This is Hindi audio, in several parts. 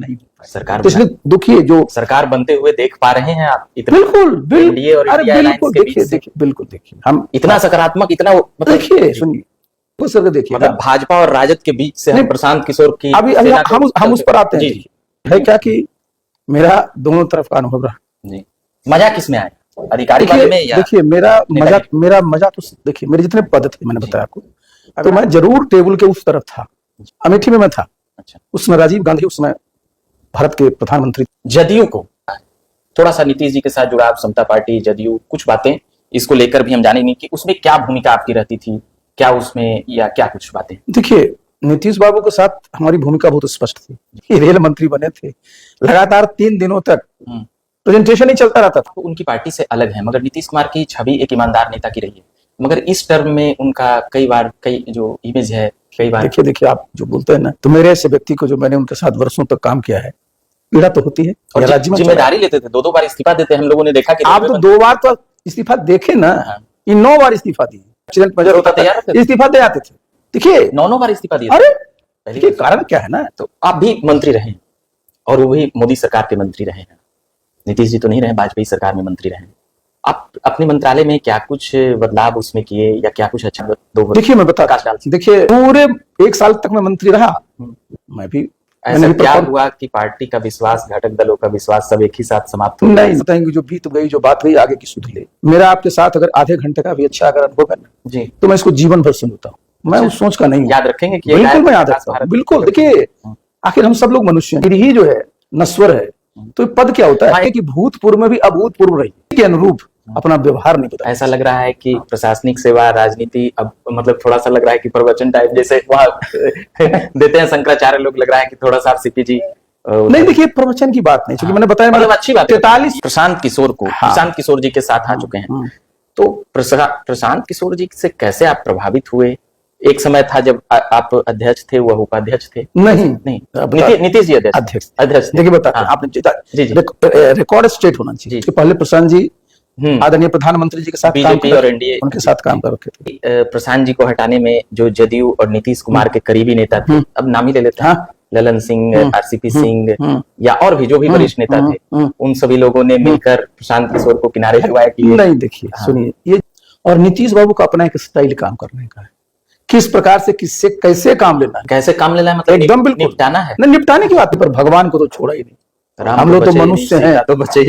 नहीं हो पाए। सरकार तो इसलिए दुखी है जो सरकार बनते हुए देख पा रहे हैं आप इतना। बिल्कुल एनडीए और इंडिया अलायंस के बीच से बिल्कुल देखिए हम इतना सकारात्मक, इतना मतलब देखिए सुनिए सर देखिए मतलब भाजपा और राजद के बीच से हम प्रशांत किशोर की अभी हम उस पर आते हैं। है क्या कि मेरा दोनों तरफ का अनुभव रहा जी। मजा किसमें आया, अधिकारी वाले में या? देखिए मेरा मजा तो देखिए मेरे जितने पद थे मैंने बताया आपको, तो मैं जरूर टेबल के उस तरफ था। अमेठी में मैं था। अच्छा। उसमें राजीव गांधी उस समय भारत के प्रधानमंत्री। जदयू को थोड़ा सा नीतीश जी के साथ जुड़ाव, समता पार्टी, जदयू, कुछ बातें इसको लेकर भी हम जानेंगे कि उसमें क्या भूमिका आपकी रहती थी, क्या उसमें या क्या कुछ बातें। देखिए नीतीश बाबू के साथ हमारी भूमिका बहुत स्पष्ट थी। रेल मंत्री बने थे, लगातार 3 दिनों तक प्रेजेंटेशन ही चलता रहता था। तो उनकी पार्टी से अलग है, मगर नीतीश कुमार की छवि एक ईमानदार नेता की रही है, मगर इस टर्म में उनका कई जो इमेज है कई बार। देखिए आप जो बोलते हैं ना, तो मेरे ऐसे व्यक्ति को जो मैंने उनके साथ वर्षों तक काम किया है, पीड़ा तो होती है। और जिम्मेदारी लेते थे, 2 बार इस्तीफा देते हैं, हम लोगों ने देखा कि आप तो 2 बार तो इस्तीफा देखे ना, इन 9 बार इस्तीफा दिए। एक्सीडेंट मेजर होता था, इस्तीफा दे आते थे। देखिए 9 बार इस्तीफा दिए। अरे देखिए कारण क्या है ना, तो आप भी मंत्री रहे और वो भी मोदी सरकार के मंत्री रहे हैं, नीतीश जी तो नहीं रहे, वाजपेयी सरकार में मंत्री रहे। आप अपने मंत्रालय में क्या कुछ बदलाव उसमें किए या क्या कुछ अच्छा? देखिए मैं बताता हूं, देखिए पूरे 1 साल तक मैं मंत्री रहा। मैं भी ऐसा क्या हुआ कि पार्टी का विश्वास, घटक दलों का विश्वास सब एक ही साथ समाप्त हो? नहीं बताएंगे, जो बीत गई, जो बात गई, आगे की सुध ले। मेरा आपके साथ अगर आधे घंटे का भी अच्छा अगर अनुभव है ना जी, तो मैं इसको जीवन भर सुनता हूँ। मैं उस सोच का नहीं याद रखेंगे कि बिल्कुल मैं याद रखता हूँ। बिल्कुल देखिए आखिर हम सब लोग मनुष्य हैं, ही जो है नश्वर है। तो पद क्या होता है कि भूतपूर्व में भी अभूतपूर्व रही के अनुरूप अपना व्यवहार नहीं बदला। ऐसा लग रहा है कि प्रशासनिक सेवा, राजनीति अब मतलब थोड़ा सा लग रहा है कि प्रवचन टाइप जैसे वहां देते हैं शंकराचार्य लोग, लग रहा है कि थोड़ा सा सीपी जी नहीं। देखिए प्रवचन की बात नहीं, क्योंकि मैंने बताया मतलब अच्छी बात। 43 प्रशांत किशोर जी के साथ आ चुके हैं। तो प्रशांत किशोर जी से कैसे आप प्रभावित हुए? एक समय था जब आप अध्यक्ष थे, वह उपाध्यक्ष थे। नहीं नीतीश जी अध्यक्ष। देखिए बताते हैं आपने रिकॉर्ड स्टेट होना चाहिए। पहले प्रशांत जी आदरणीय प्रधानमंत्री जी के साथ बीजेपी और एनडीए उनके साथ काम कर रखे थे। प्रशांत जी को हटाने में जो जदयू और नीतीश कुमार के करीबी नेता थे, अब नाम ही ले लेते हैं, ललन सिंह, आरसीपी सिंह या और भी जो भी वरिष्ठ नेता थे, उन सभी लोगों ने मिलकर प्रशांत किशोर को किनारे लगवाया कि नहीं। देखिए सुनिए, ये और नीतीश बाबू का अपना एक स्टाइल काम करने का है, किस प्रकार से किससे कैसे काम लेना है, कैसे काम लेना है, मतलब एकदम बिल्कुल निपटाना है। निपटाने की बात पर भगवान को तो छोड़ा ही नहीं। हम लोग तो मनुष्य हैं,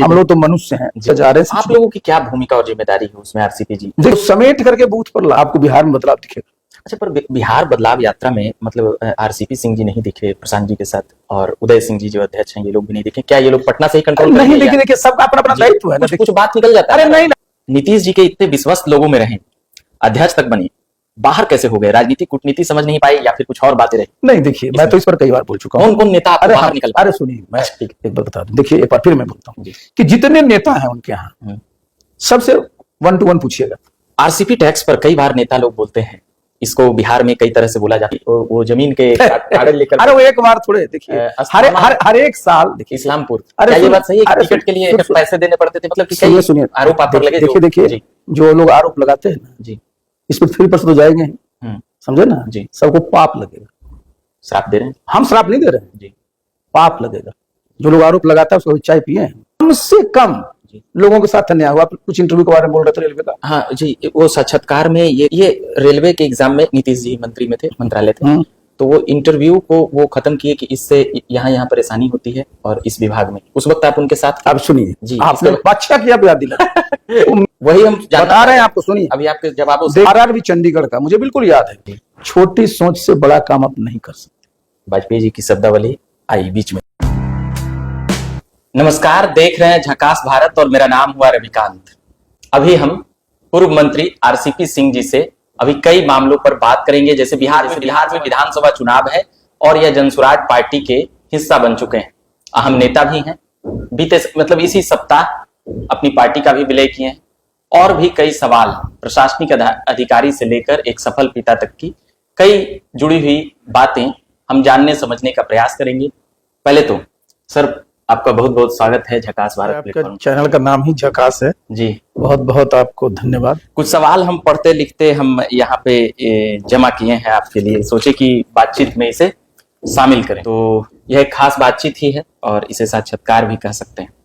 हम लोग तो मनुष्य हैं। जा रहे हैं। आप लोगों की क्या भूमिका और जिम्मेदारी है उसमें आरसीपी जी? जो समेट करके बूथ पर आपको बिहार में बदलाव दिखेगा। अच्छा, पर बिहार बदलाव यात्रा में मतलब आरसीपी सिंह जी नहीं दिखे प्रशांत जी के साथ, और उदय सिंह जी जो अध्यक्ष हैं ये लोग भी नहीं दिखे। क्या ये लोग पटना से ही कंट्रोल नहीं? देखिए सबका अपना अपना दायित्व है, कुछ बात निकल जाता है। अरे नहीं, नीतीश जी के इतने विश्वस्त लोगों में रहे, अध्यक्ष तक बने, बाहर कैसे हो गए? राजनीति कूटनीति समझ नहीं पाई या फिर कुछ और बातें रही? नहीं देखिए मैं तो इस पर कई बार बोल चुका हूँ। कौन नेता बाहर निकल? अरे सुनिए मैं एक बार बता दूं। देखिए एक बार फिर मैं बोलता हूँ कि जितने नेता हैं उनके यहाँ सबसे 1 to 1 पूछिएगा। आरसीपी टैक्स पर कई बार नेता लोग बोलते हैं, इसको बिहार में कई तरह से बोला जाता है, वो जमीन के कागज लेकर। अरे वो एक बार थोड़े देखिए हर एक साल देखिए इस्लामपुर, क्या ये बात सही है? टिकट के लिए पैसे देने पड़ते थे, मतलब कि सुनिए आरोप आप पर लगे। देखिए जो लोग आरोप लगाते हैं ना जी, इस पर 3% तो जाएंगे, समझे ना जी। सबको पाप लगेगा। श्राप दे रहे हैं? हम श्राप नहीं दे रहे हैं जी, पाप लगेगा। जो लोग आरोप लगाता है उसको चाय पिए, कम कम लोगों के साथ अन्याय हुआ। कुछ इंटरव्यू के बारे में बोल रहे थे रेलवे का। हाँ जी, वो साक्षात्कार में ये रेलवे के एग्जाम में नीतीश जी मंत्री में थे, मंत्रालय थे, तो वो इंटरव्यू को वो खत्म किए कि इससे यहाँ परेशानी होती है और इस विभाग में। उस वक्त आप उनके साथ। आप सुनिए जी, आपने अच्छा किया याद दिला। वही हम बता रहे हैं आपको। सुनिए अभी आपके जवाबों से आरआरबी चंडीगढ़ का मुझे बिल्कुल याद है, छोटी सोच से बड़ा काम आप नहीं कर सकते। वाजपेयी जी की शब्दावली आई बीच में। नमस्कार, देख रहे हैं झकास भारत और मेरा नाम हुआ रविकांत। अभी हम पूर्व मंत्री आरसीपी सिंह जी से अभी कई मामलों पर बात करेंगे। जैसे बिहार में विधानसभा चुनाव है और यह जनसुराज पार्टी के हिस्सा बन चुके हैं, अहम नेता भी हैं। बीते मतलब इसी सप्ताह अपनी पार्टी का भी विलय किए हैं और भी कई सवाल प्रशासनिक अधिकारी से लेकर एक सफल पिता तक की कई जुड़ी हुई बातें हम जानने समझने का प्रयास करेंगे। पहले तो सर आपका बहुत बहुत स्वागत है झकास भारत प्लेटफॉर्म। चैनल का नाम ही झकास है जी, बहुत बहुत आपको धन्यवाद। कुछ सवाल हम पढ़ते लिखते हम यहाँ पे जमा किए हैं आपके लिए, सोचे कि बातचीत में इसे शामिल करें। तो यह एक खास बातचीत ही है और इसे साक्षात्कार भी कह सकते हैं।